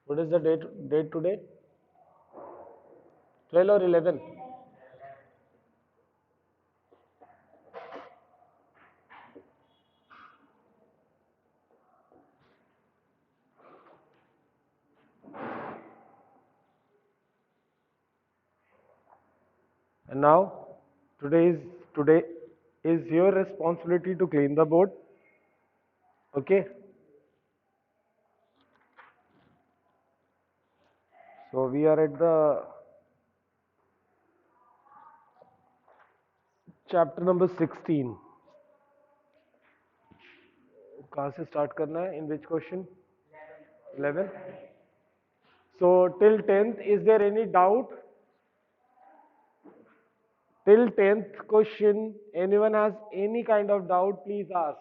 What is the date today? 12 or 11? And now today is your responsibility to clean the board. Okay. So we are at the chapter number 16. कहाँ से start करना है? In which question? 11. So till 10th, is there any doubt? Till 10th question, anyone has any kind of doubt, please ask.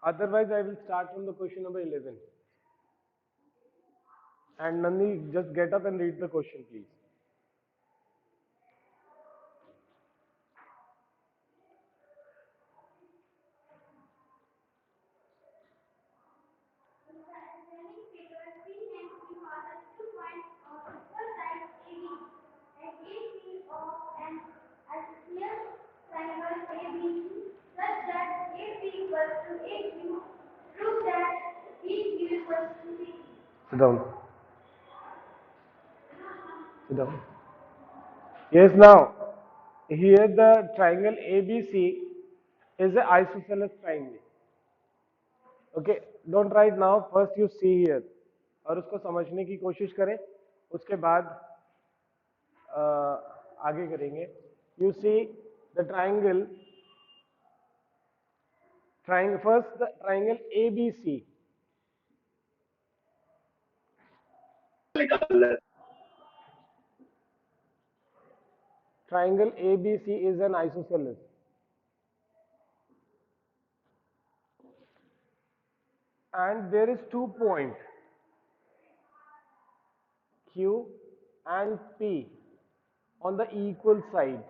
Otherwise, I will start from the question number 11. And Nandi, just get up and read the question, please. Sit down. Sit down. Yes, now, here the triangle ABC is an isosceles triangle. Okay, don't write now. First you see here. और उसको समझने की कोशिश करें. उसके बाद आगे करेंगे. You see the triangle. First the triangle ABC. Triangle ABC is an isosceles. And there is 2 points Q and P on the equal side.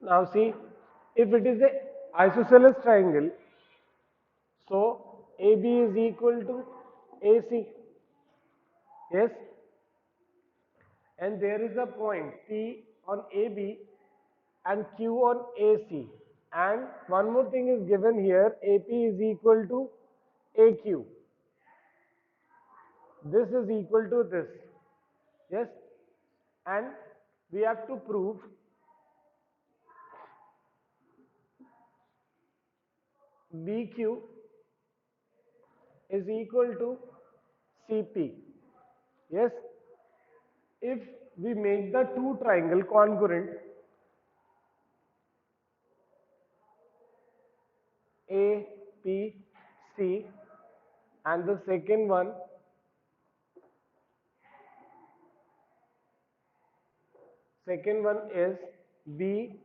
Now see, if it is a isosceles triangle, so AB is equal to AC. Yes, and there is a point P on AB and Q on AC. And one more thing is given here, AP is equal to AQ. This is equal to this. Yes, and we have to prove BQ is equal to CP. Yes, if we make the two triangle congruent, APC, and the second one is B,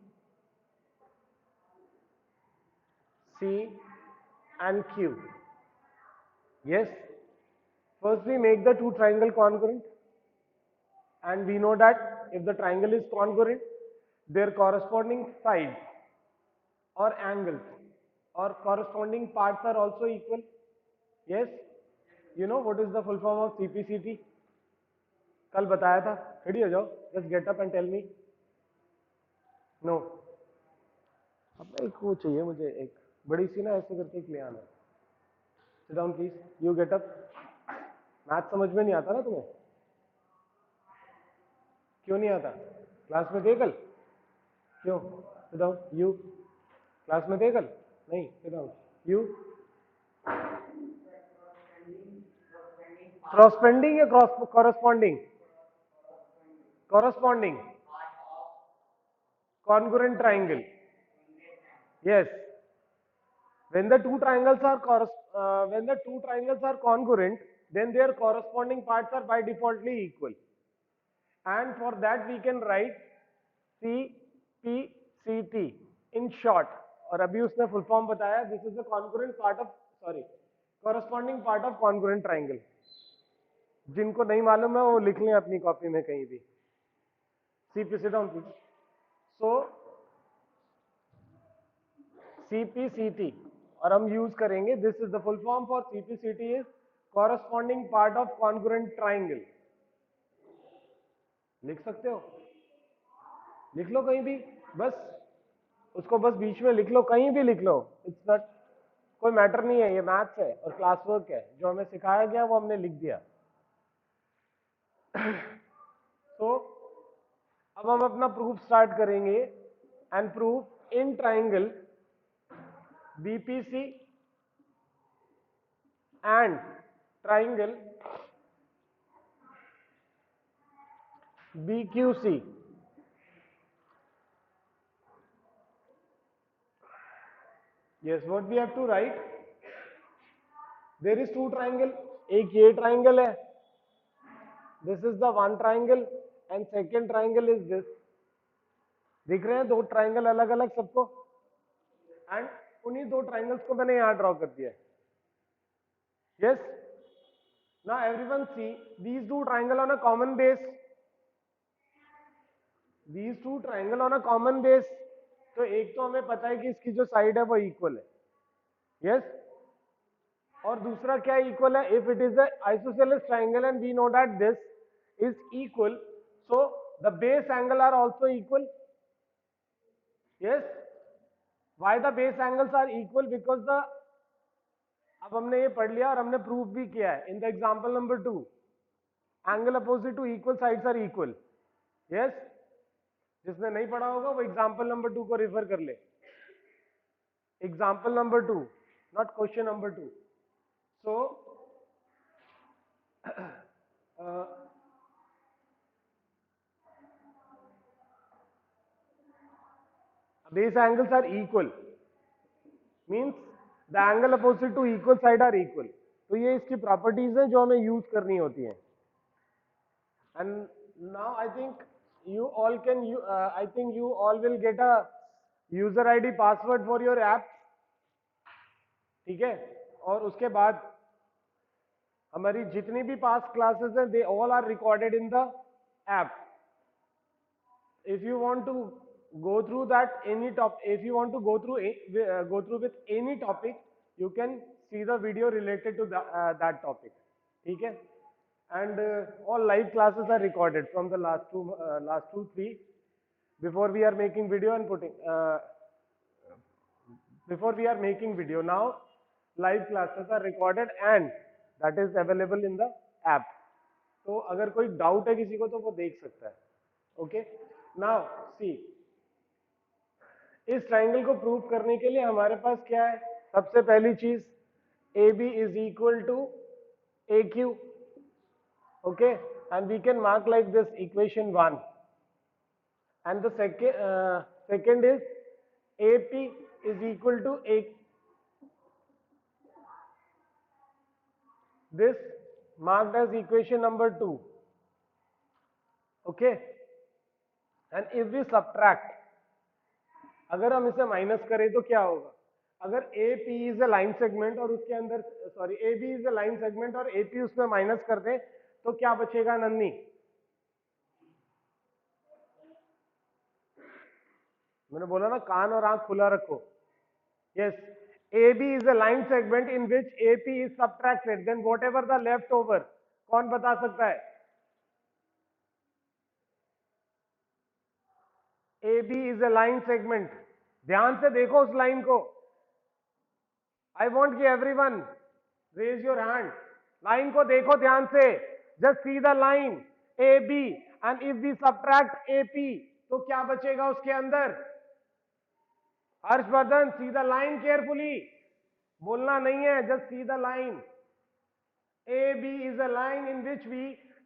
C and Q. Yes, first we make the two triangle congruent, and we know that if the triangle is congruent, their corresponding sides or angles or corresponding parts are also equal. Yes, you know what is the full form of CPCT? कल बताया था. खड़ी हो जाओ. Just get up and tell me. No. अब एक वो चाहिए मुझे, एक बड़ी सी ना ऐसे करके ले आना. Sit down please. You get up. Math समझ में नहीं आता ना तुम्हें? क्यों नहीं आता? क्लास में थे कल? क्यों? Sit down. You. क्लास में थे कल? नहीं. Sit down. You. Corresponding या corresponding? Corresponding. Congruent triangle. Yes. When the two triangles are congruent, then their corresponding parts are by defaultly equal. And for that we can write CPCT in short. और अभी उसने full form बताया. This is the corresponding part of congruent triangle. जिनको नहीं मालूम है वो लिख लें अपनी कॉपी में कहीं भी। CP, sit down please. So CPCT और हम यूज करेंगे, this is the full form for CPCT is corresponding part of congruent triangle. लिख सकते हो, लिख लो कहीं भी, बस उसको बस बीच में लिख लो, कहीं भी लिख लो, इट्स नॉट, कोई मैटर नहीं है, ये मैथ्स है और क्लास वर्क है, जो हमें सिखाया गया वो हमने लिख दिया। तो अब हम अपना प्रूफ स्टार्ट करेंगे, and proof in triangle BPC and triangle BQC. Yes, what we have to write? There is two triangle. एक ये triangle है. This is the one triangle and second triangle is this. दिख रहे हैं दो triangle अलग अलग सबको? And उन्हीं दो triangles को मैंने यहाँ draw कर दिया है. Yes. Now everyone see these two triangle on a common base. These two triangle on a common base. तो एक तो हमें पता है कि इसकी जो साइड है वो इक्वल है. Yes. और दूसरा क्या इक्वल है? If it is isosceles triangle and we know that this is equal, so the base angle are also equal. Yes, why the base angles are equal? Because the, अब हमने ये पढ़ लिया और हमने प्रूफ भी किया है in the example number 2, angle opposite to equal sides are equal. Yes, जिसने नहीं पढ़ा होगा वो एग्जांपल नंबर 2 को रेफर कर ले. Example number 2, not question number 2. So base angles are equal means the angle opposite to equal side are equal. तो ये इसकी प्रॉपर्टीज हैं जो हमें यूज करनी होती हैं. And now I think you all can I think you all will get a user ID password for your app. ठीक है, और उसके बाद हमारी जितनी भी पास क्लासेस हैं, they all are recorded in the app. If you want to go through that any topic, if you want to go through with any topic, you can see the video related to that topic. ठीक है, and all live classes are recorded from the last two three, before we are making video and putting before we are making video. Now live classes are recorded and that is available in the app. तो अगर कोई doubt है किसी को तो वो देख सकता है. ओके, नाउ सी, इस ट्राइंगल को प्रूव करने के लिए हमारे पास क्या है? सबसे पहली चीज, AB is equal to AQ. Okay, and we can mark like this equation 1. And the second is AP is equal to A. This marked as equation number 2. Okay, and if we subtract, अगर हम इसे minus करें तो क्या होगा? अगर AP is a line segment और उसके अंदर, sorry, AB is a line segment और AP उसमें माइनस कर दे तो क्या बचेगा नन्नी? मैंने बोला ना, कान और आंख खुला रखो. Yes, AB is a line segment in which AP is subtracted, then whatever the left over. कौन बता सकता है? AB is a line segment. ध्यान से देखो उस लाइन को. I want कि everyone raise your hand. Line को देखो ध्यान से. Just see the line AB and if we subtract AP तो क्या बचेगा उसके अंदर? Harshvardhan, see the line carefully. बोलना नहीं है, just see the line. AB is a line in which we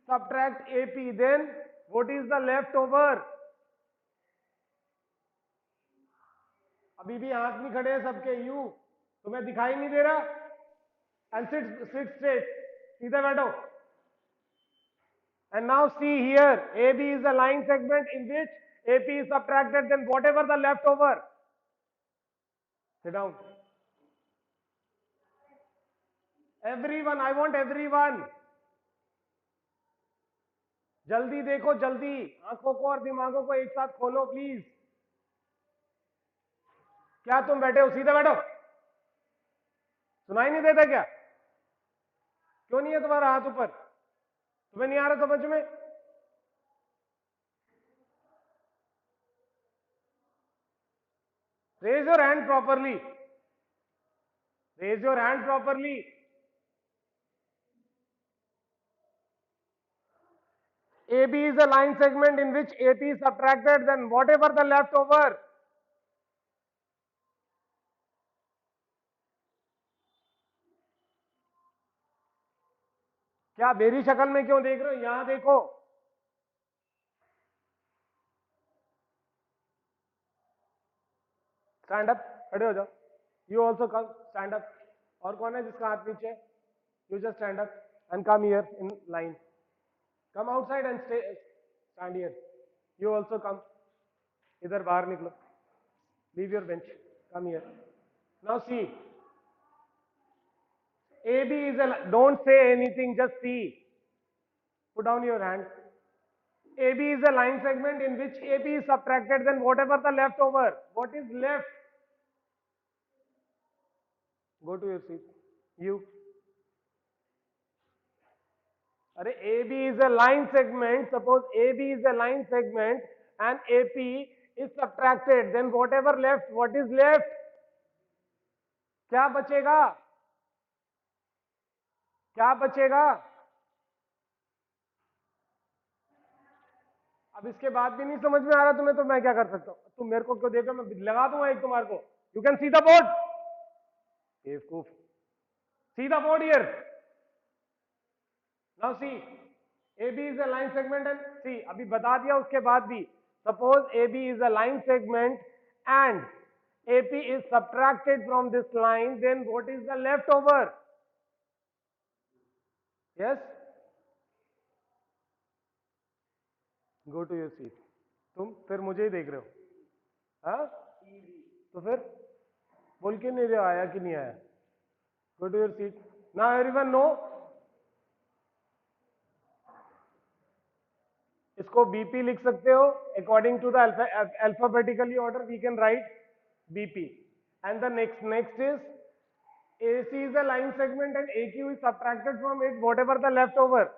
subtract AP. Then what is the left over? अभी भी हाथ नहीं खड़े हैं सबके. यू, तुम्हें दिखाई नहीं दे रहा? एंड सिट स्ट्रेट, सीधे बैठो. And now see here, AB is a line segment in which AP is subtracted, then whatever the left over. Sit down. Everyone, I want everyone. जल्दी देखो, जल्दी आंखों को और दिमागों को एक साथ खोलो प्लीज। क्या तुम बैठे हो? सीधे बैठो। सुनाई नहीं देता क्या? क्यों नहीं है तुम्हारा हाथ ऊपर? तुम्हें नहीं आ रहा समझ में? Raise your hand properly, raise your hand properly. AB is a line segment in which AP is subtracted, then whatever the leftover. क्या मेरी शक्ल में क्यों देख रहे हो? यहां देखो। स्टैंड अप, खड़े हो जाओ। You also come, stand up. और कौन है जिसका हाथ नीचे? You just stand up and come here in line. Come outside and stay, stand here. You also come, इधर बाहर निकलो। Leave your bench, come here. Now see, AB is a, don't say anything, just see. Put down your hand. AB is a line segment in which AP is subtracted, then whatever the leftover. What is left? Go to your seat. You. Arey, AB is a line segment. Suppose AB is a line segment and AP is subtracted, then whatever left, what is left? क्या बचेगा? क्या बचेगा? अब इसके बाद भी नहीं समझ में आ रहा तुम्हें, तो मैं क्या कर सकता हूं? तुम मेरे को क्यों देख रहे हो? मैं लगा दूंगा एक तुम्हारे को। You can see the board. बेवकूफ, see the board here. Now see, AB is a line segment and see, अभी बता दिया उसके बाद भी। Suppose AB is a line segment and AP is subtracted from this line, then what is the leftover? Yes? Go to your seat. तुम फिर मुझे ही देख रहे हो? हाँ? तो फिर बोल के नहीं रहे हो आया कि नहीं आया? Go to your seat. Now everyone know, इसको BP लिख सकते हो according to the alphabetically order we can write BP, and the next is AC is a line segment and AQ is subtracted from it, whatever the leftover.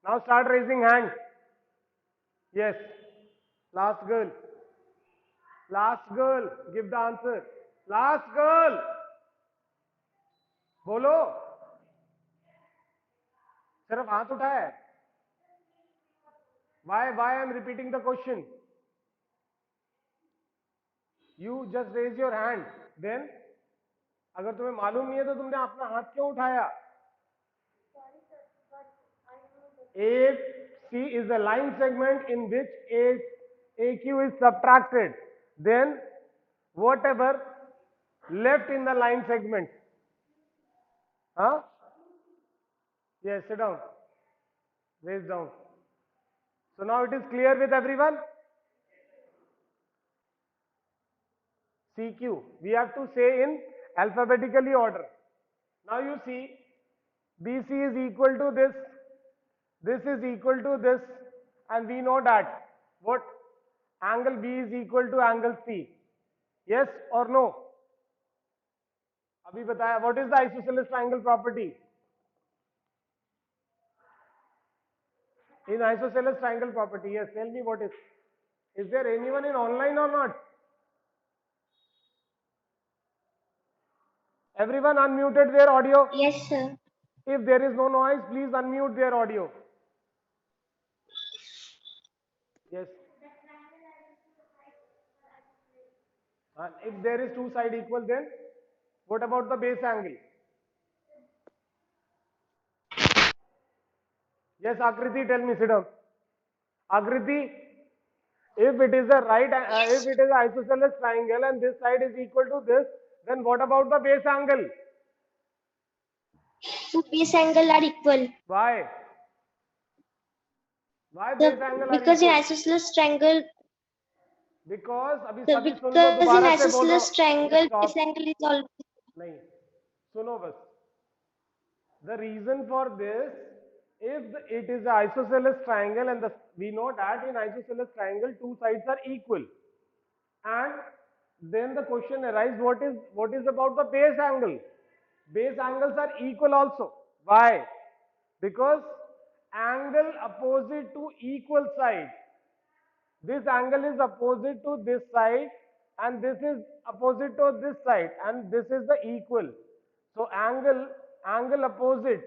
Now start raising hand. Yes, last girl, give the answer. Last girl, बोलो। सिर्फ हाथ उठाया है? Why I am repeating the question? You just raise your hand. Then अगर तुम्हें मालूम नहीं है तो तुमने अपना हाथ क्यों उठाया? AC is a line segment in which AQ is subtracted, then whatever left in the line segment. Huh? Yes, sit down, raise down. So now it is clear with everyone? CQ, we have to say in alphabetically order. Now you see, BC is equal to this is equal to this, and we know that what? Angle B is equal to angle C. Yes or no? अभी बताया, what is the isosceles triangle property? In isosceles triangle property, yes, tell me what is. Is there anyone in online or not? Everyone unmuted their audio? Yes, sir. If there is no noise, please unmute their audio. Yes. If there is two side equal, then what about the base angle? Yes, Akriti, tell me, sit down. Akriti, if it is a if it is an isosceles triangle and this side is equal to this, then what about the base angle? So base angle are equal. Why? Why base angle are Because in equal? isosceles triangle, Because अभी the सभी सुन लो, because in दोबारा से बोलो. isosceles triangle, Stop. base angle is always नहीं, सुनो बस. The reason for this if it is an isosceles triangle and we know that in isosceles triangle two sides are equal, and then the question arises, what is about the base angle? Base angles are equal also. Why? Because angle opposite to equal side, this angle is opposite to this side and this is opposite to this side, and this is the equal. So angle opposite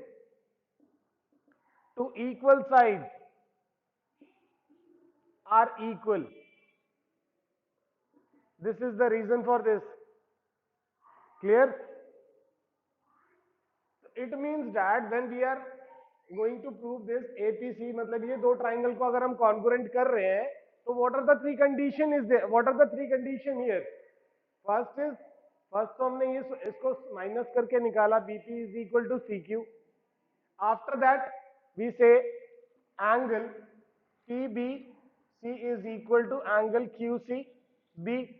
to equal sides are equal. This is the reason for this. Clear? It means that when we are going to prove this APC, मतलब ये दो triangle को अगर हम congruent कर रहे हैं, तो what are the three condition is there? What are the three condition here? First तो हमने ये इसको माइनस करके निकाला BP is equal to CQ. After that we say angle PBC is equal to angle QCB.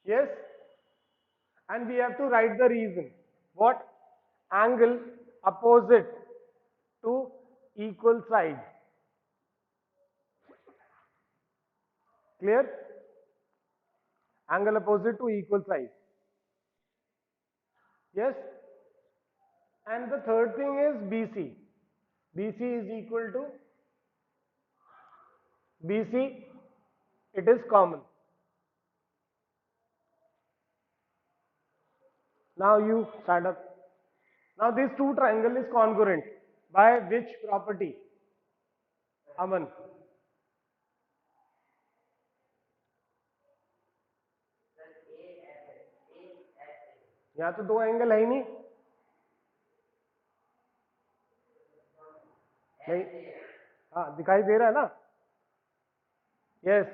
Yes, and we have to write the reason. What? Angle opposite to equal sides. Clear? Angle opposite to equal sides. Yes? And the third thing is BC. BC is equal to BC, it is common. Now you stand up. Now this two triangle is congruent. By which property? Aman. यहाँ तो दो angle है ही नहीं. नहीं, हाँ दिखाई दे रहा है ना? Yes,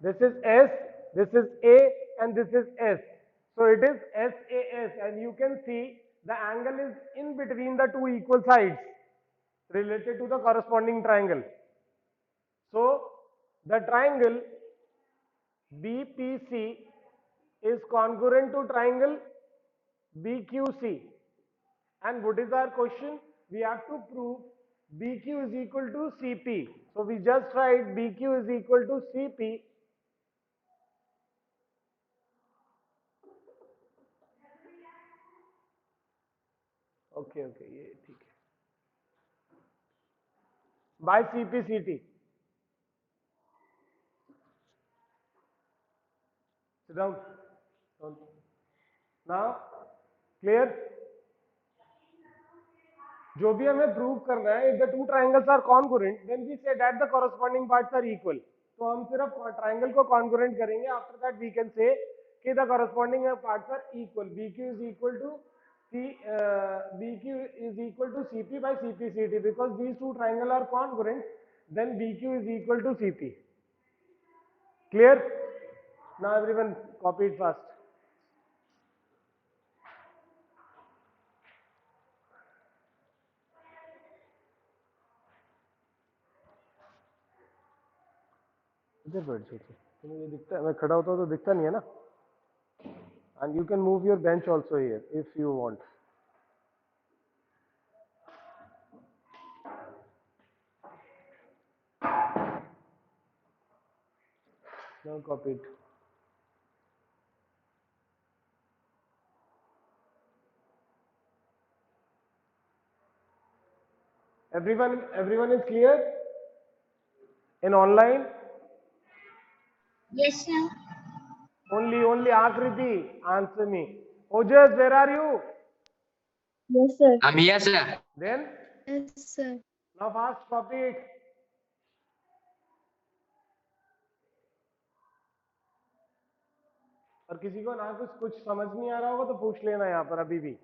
this is S, this is A, and this is S. So it is SAS, and you can see the angle is in between the two equal sides related to the corresponding triangle. So the triangle BPC is congruent to triangle BQC. And what is our question? We have to prove BQ is equal to CP. So we just write BQ is equal to CP. Okay, ये ठीक है. By CPCT. Sit down. Now, clear? जो भी हमें prove करना है, if the two triangles are congruent, then we say that the corresponding parts are equal. तो हम सिर्फ triangle को congruent करेंगे. After that we can say कि the corresponding parts are equal. BQ is equal to BQ is equal to CP by CPCT, because these two triangles are congruent. Then BQ is equal to CP. Clear? Now everyone copy it fast. इधर बैठ जाओ. तुम्हें ये दिखता है? मैं खड़ा होता तो दिखता नहीं है ना? And you can move your bench also here if you want. Now copy it. Everyone is clear? In online? Yes, sir. Only Akriti, answer me. Ojas, where are you? Yes, sir. I'm here, sir. Then? Yes, sir. Now fast copy it. और किसी को ना कुछ समझ नहीं आ रहा होगा तो पूछ लेना यहाँ पर अभी भी.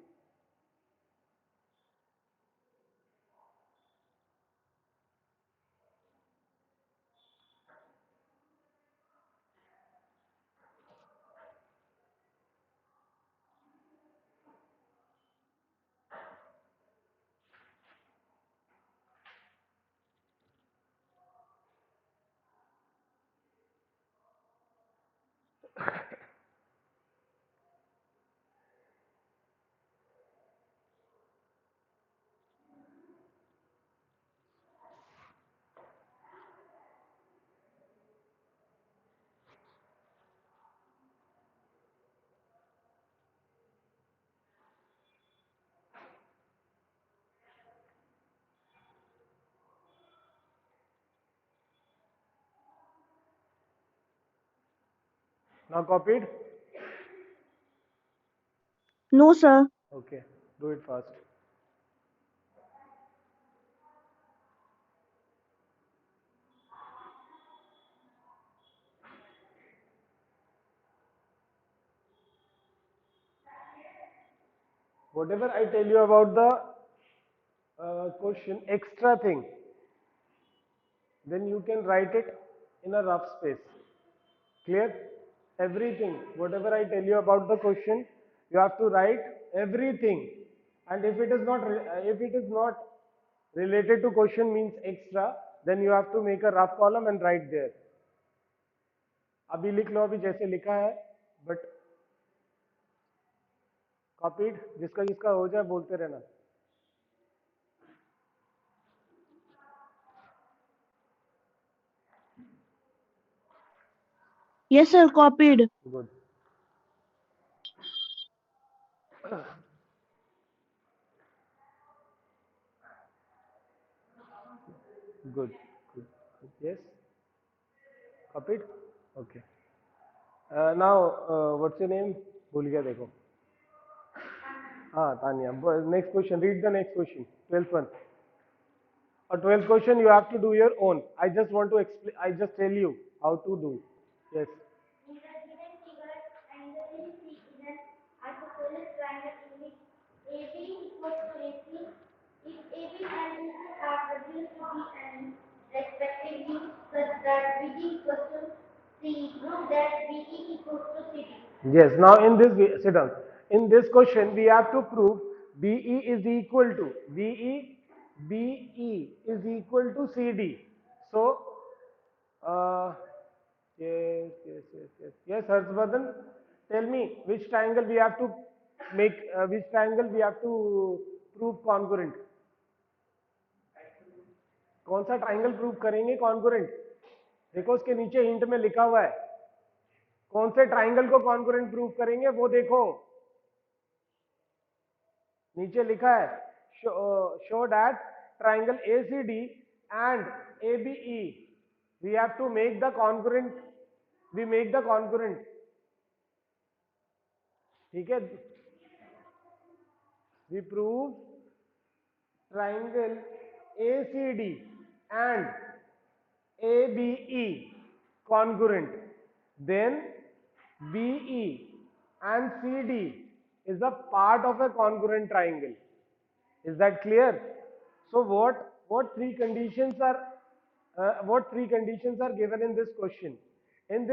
Now copied? No, sir. Okay, do it fast. Whatever I tell you about the question, extra thing, then you can write it in a rough space. Clear? Everything, whatever I tell you about the question, you have to write everything. And if it is not, related to question means extra, then you have to make a rough column and write there. अभी लिख लो अभी जैसे लिखा है, but copied, जिसका जिसका हो जाए बोलते रहना. Yes, sir. Copied. Good. Good. Good. Good. Yes. Copied. Okay. Now, what's your name? भूल गया देखो. हाँ, Tania. Next question. Read the next question. 12th one. A 12th question you have to do your own. I just want to explain. I just tell you how to do. Yes. In the given figure, angle C is an isosceles triangle in which AB equals to AC. If AB and AC are reduced to B and respectively such that BD equals to C, prove that BE equals to CD. Yes. Now in this, sit down. In this question, we have to prove BE is equal to BE is equal to CD. So, yes, Harshvardhan, tell me which triangle we have to make, which triangle we have to prove congruent. कौन सा triangle prove करेंगे congruent? देखो उसके नीचे hint में लिखा हुआ है, कौन से ट्राइंगल को कॉन्ग्रुएंट प्रूव करेंगे वो देखो, नीचे लिखा है show that triangle ACD and ABE we have to make the congruent, we make the congruent. ठीक है, we prove triangle ACD and ABE congruent, then BE and CD is a part of a congruent triangle. Is that clear? So what three conditions are given in this question? In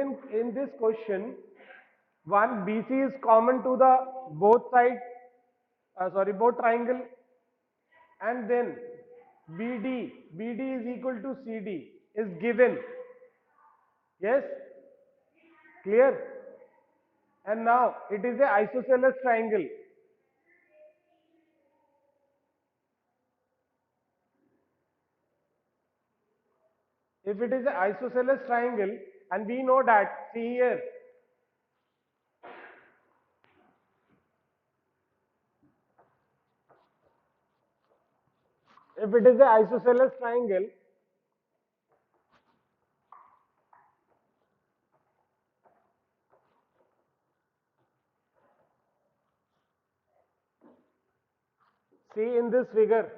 this question, one, BC is common to the both sides, both triangle, and then BD is equal to CD is given. Yes, clear? And now it is a isosceles triangle. If it is an isosceles triangle, and we know that, see here, if it is an isosceles triangle, see in this figure,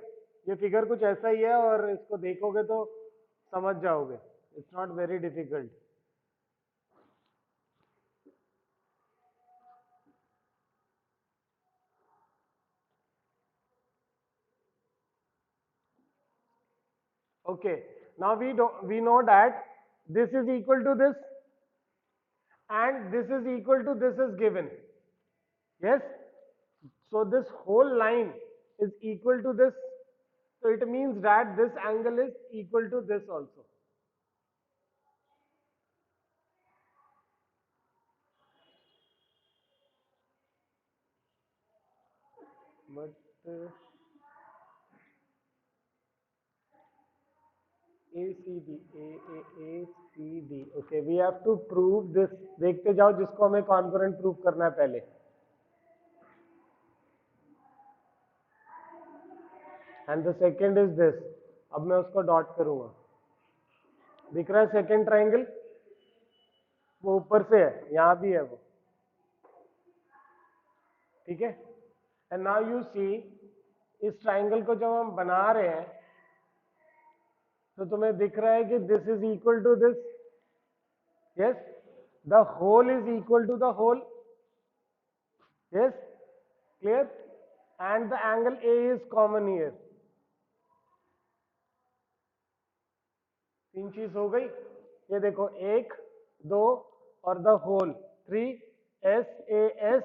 ये figure कुछ ऐसा ही है और इसको देखोगे तो समझ जाओगे. It's not very difficult. Okay, now we know that this is equal to this and this is equal to this is given. Yes, so this whole line is equal to this, so it means that this angle is equal to this also. But ACD, okay, we have to prove this. देखते जाओ जिसको हमें congruent prove करना है पहले. And the second is this. अब मैं उसको डॉट करूंगा. दिख रहा है सेकेंड ट्राइंगल? वो ऊपर से है, यहाँ भी है वो, ठीक है। एंड नाउ यू सी, इस ट्राइंगल को जब हम बना रहे हैं तो तुम्हें दिख रहा है कि this is equal to this, yes, the whole is equal to the whole, yes, clear, and the angle A is common here. तीन चीज हो गई, ये देखो, एक, दो और द होल, 3 SAS।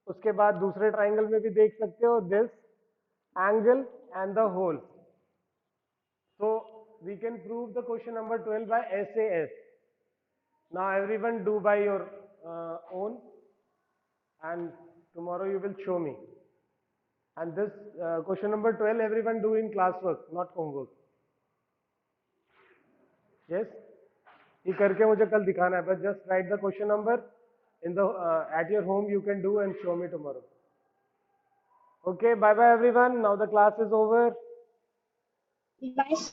उसके बाद दूसरे ट्राइंगल में भी देख सकते हो, this angle and the whole. So we can prove the question number 12 by SAS. Now everyone do by your own, and tomorrow you will show me. And this question number 12 everyone do in classwork, not homework. Yes? ये करके मुझे कल दिखाना है, but just write the question number in the at your home you can do and show me tomorrow. Okay, bye bye everyone. Now the class is over. Bye.